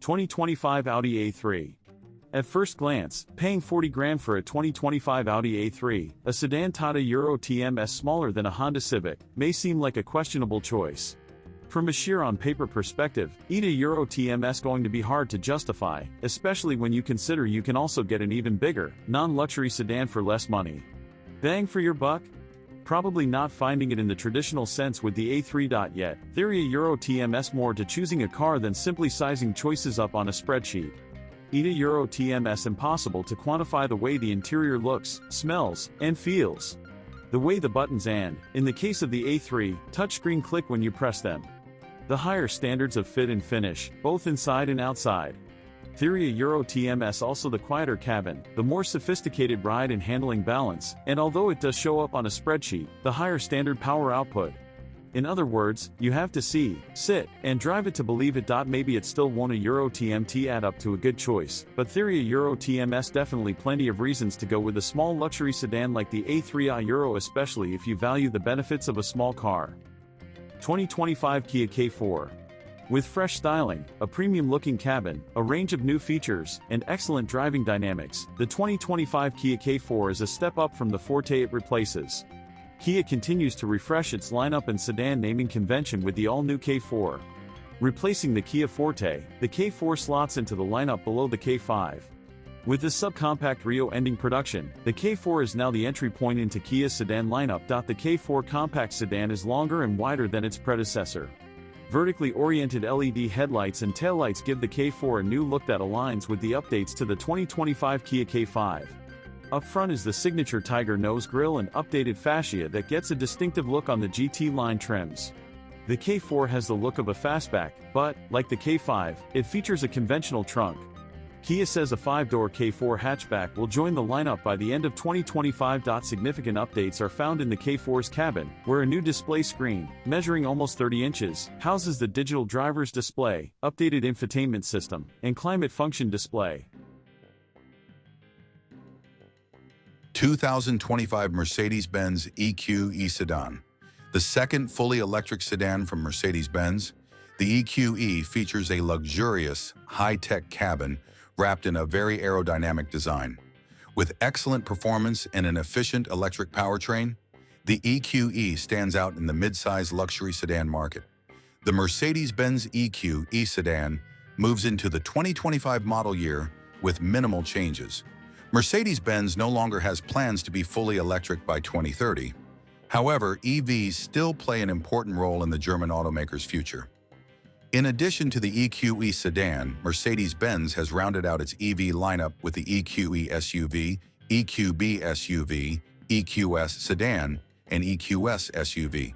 2025 Audi A3. At first glance, paying 40 grand for a 2025 Audi A3, a sedan Tata Euro TMS smaller than a Honda Civic, may seem like a questionable choice. From a sheer on-paper perspective, a Euro TMS going to be hard to justify, especially when you consider you can also get an even bigger, non-luxury sedan for less money. Bang for your buck? Probably not finding it in the traditional sense with the A3. Yet, there is a Euro TMS more to choosing a car than simply sizing choices up on a spreadsheet. A Euro TMS impossible to quantify the way the interior looks, smells, and feels. The way the buttons and, in the case of the A3, touchscreen click when you press them. The higher standards of fit and finish, both inside and outside. Theory Euro TMS also the quieter cabin, the more sophisticated ride and handling balance, and although it does show up on a spreadsheet, the higher standard power output. In other words, you have to see, sit, and drive it to believe it. Maybe it still won't a Euro TMT add up to a good choice, but theory Euro TMS definitely plenty of reasons to go with a small luxury sedan like the A3 Euro, especially if you value the benefits of a small car. 2025 Kia K4. With fresh styling, a premium-looking cabin, a range of new features, and excellent driving dynamics, the 2025 Kia K4 is a step up from the Forte it replaces. Kia continues to refresh its lineup and sedan naming convention with the all-new K4. Replacing the Kia Forte, the K4 slots into the lineup below the K5. With the subcompact Rio ending production, the K4 is now the entry point into Kia's sedan lineup. The K4 compact sedan is longer and wider than its predecessor. Vertically oriented LED headlights and taillights give the K4 a new look that aligns with the updates to the 2025 Kia K5. Up front is the signature tiger nose grille and updated fascia that gets a distinctive look on the GT line trims. The K4 has the look of a fastback, but, like the K5, it features a conventional trunk. Kia says a 5-door K4 hatchback will join the lineup by the end of 2025. Significant updates are found in the K4's cabin, where a new display screen, measuring almost 30 inches, houses the digital driver's display, updated infotainment system, and climate function display. 2025 Mercedes-Benz EQE sedan. The second fully electric sedan from Mercedes-Benz, the EQE features a luxurious, high-tech cabin wrapped in a very aerodynamic design. With excellent performance and an efficient electric powertrain, the EQE stands out in the mid-size luxury sedan market. The Mercedes-Benz EQE sedan moves into the 2025 model year with minimal changes. Mercedes-Benz no longer has plans to be fully electric by 2030. However, EVs still play an important role in the German automaker's future. In addition to the EQE sedan, Mercedes-Benz has rounded out its EV lineup with the EQE SUV, EQB SUV, EQS sedan, and EQS SUV.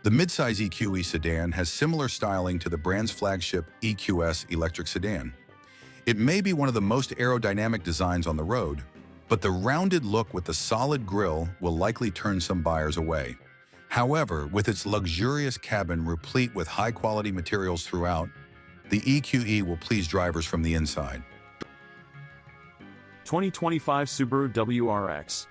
The midsize EQE sedan has similar styling to the brand's flagship EQS electric sedan. It may be one of the most aerodynamic designs on the road, but the rounded look with the solid grille will likely turn some buyers away. However, with its luxurious cabin replete with high-quality materials throughout, the EQE will please drivers from the inside. 2025 Subaru WRX.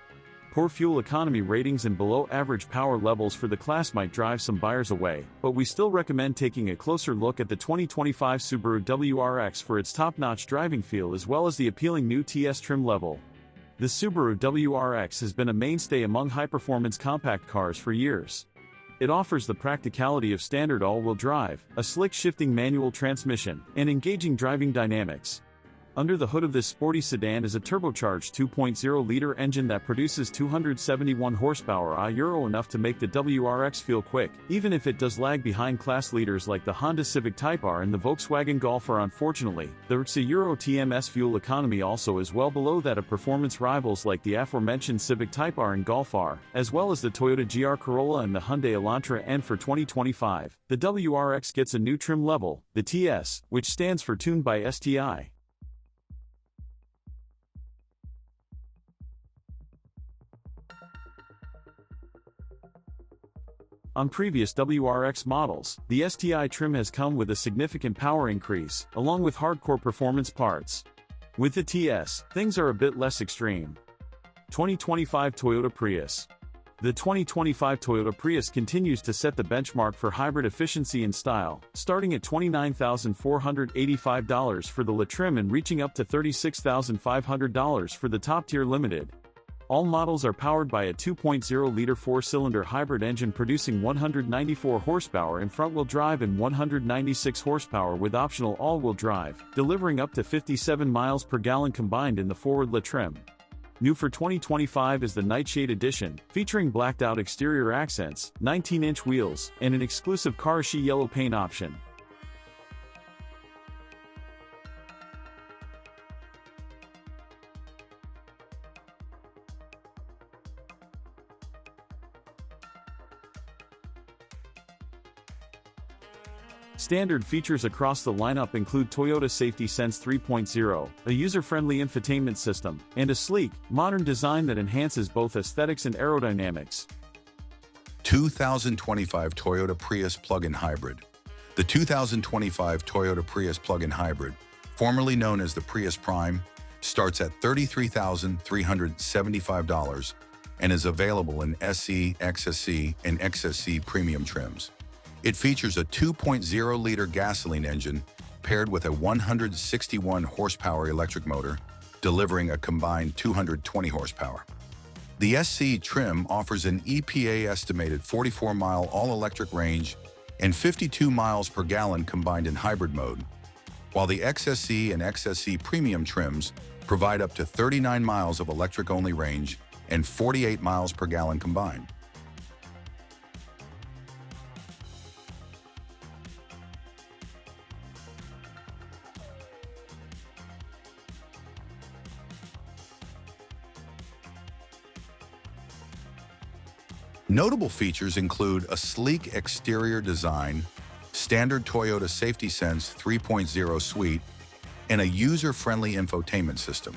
Poor fuel economy ratings and below-average power levels for the class might drive some buyers away, but we still recommend taking a closer look at the 2025 Subaru WRX for its top-notch driving feel as well as the appealing new TS trim level. The Subaru WRX has been a mainstay among high-performance compact cars for years. It offers the practicality of standard all-wheel drive, a slick shifting manual transmission, and engaging driving dynamics. Under the hood of this sporty sedan is a turbocharged 2.0-liter engine that produces 271 horsepower, enough to make the WRX feel quick, even if it does lag behind class leaders like the Honda Civic Type R and the Volkswagen Golf R. Unfortunately, the Euro TMS fuel economy also is well below that of performance rivals like the aforementioned Civic Type R and Golf R, as well as the Toyota GR Corolla and the Hyundai Elantra. And for 2025, the WRX gets a new trim level, the TS, which stands for Tuned by STI. On previous WRX models, the STI trim has come with a significant power increase, along with hardcore performance parts. With the TS, things are a bit less extreme. 2025 Toyota Prius. The 2025 Toyota Prius continues to set the benchmark for hybrid efficiency and style, starting at $29,485 for the La Trim and reaching up to $36,500 for the top-tier Limited. All models are powered by a 2.0-liter four-cylinder hybrid engine producing 194 horsepower in front-wheel drive and 196 horsepower with optional all-wheel drive, delivering up to 57 miles per gallon combined in the forward La Trim. New for 2025 is the Nightshade Edition, featuring blacked-out exterior accents, 19-inch wheels, and an exclusive Karashi yellow paint option. Standard features across the lineup include Toyota Safety Sense 3.0, a user-friendly infotainment system, and a sleek, modern design that enhances both aesthetics and aerodynamics. 2025 Toyota Prius Plug-in Hybrid. The 2025 Toyota Prius Plug-in Hybrid, formerly known as the Prius Prime, starts at $33,375 and is available in SE, XSE, and XSE premium trims. It features a 2.0-liter gasoline engine paired with a 161 horsepower electric motor, delivering a combined 220 horsepower. The SC trim offers an EPA-estimated 44-mile all-electric range and 52 miles per gallon combined in hybrid mode, while the XSE and XSE premium trims provide up to 39 miles of electric-only range and 48 miles per gallon combined. Notable features include a sleek exterior design, standard Toyota Safety Sense 3.0 suite, and a user-friendly infotainment system.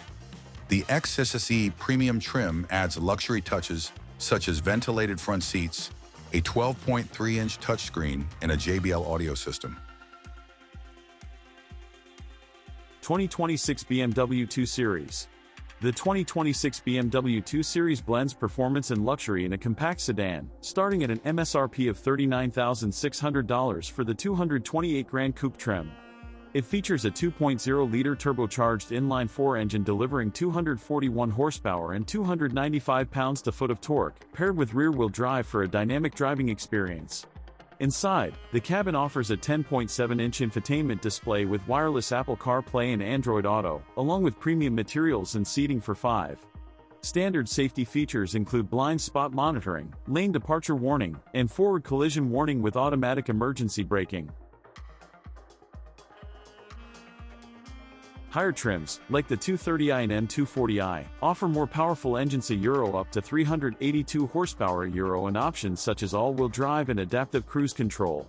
The XSE premium trim adds luxury touches such as ventilated front seats, a 12.3-inch touchscreen, and a JBL audio system. 2026 BMW 2 Series. The 2026 BMW 2 Series blends performance and luxury in a compact sedan, starting at an MSRP of $39,600 for the 228 Grand Coupe trim. It features a 2.0-liter turbocharged inline-4 engine delivering 241 horsepower and 295 pounds-to-foot of torque, paired with rear-wheel drive for a dynamic driving experience. Inside, the cabin offers a 10.7-inch infotainment display with wireless Apple CarPlay and Android Auto, along with premium materials and seating for 5. Standard safety features include blind spot monitoring, lane departure warning, and forward collision warning with automatic emergency braking. Higher trims, like the 230i and M240i, offer more powerful engines up to 382 horsepower and options such as all-wheel drive and adaptive cruise control.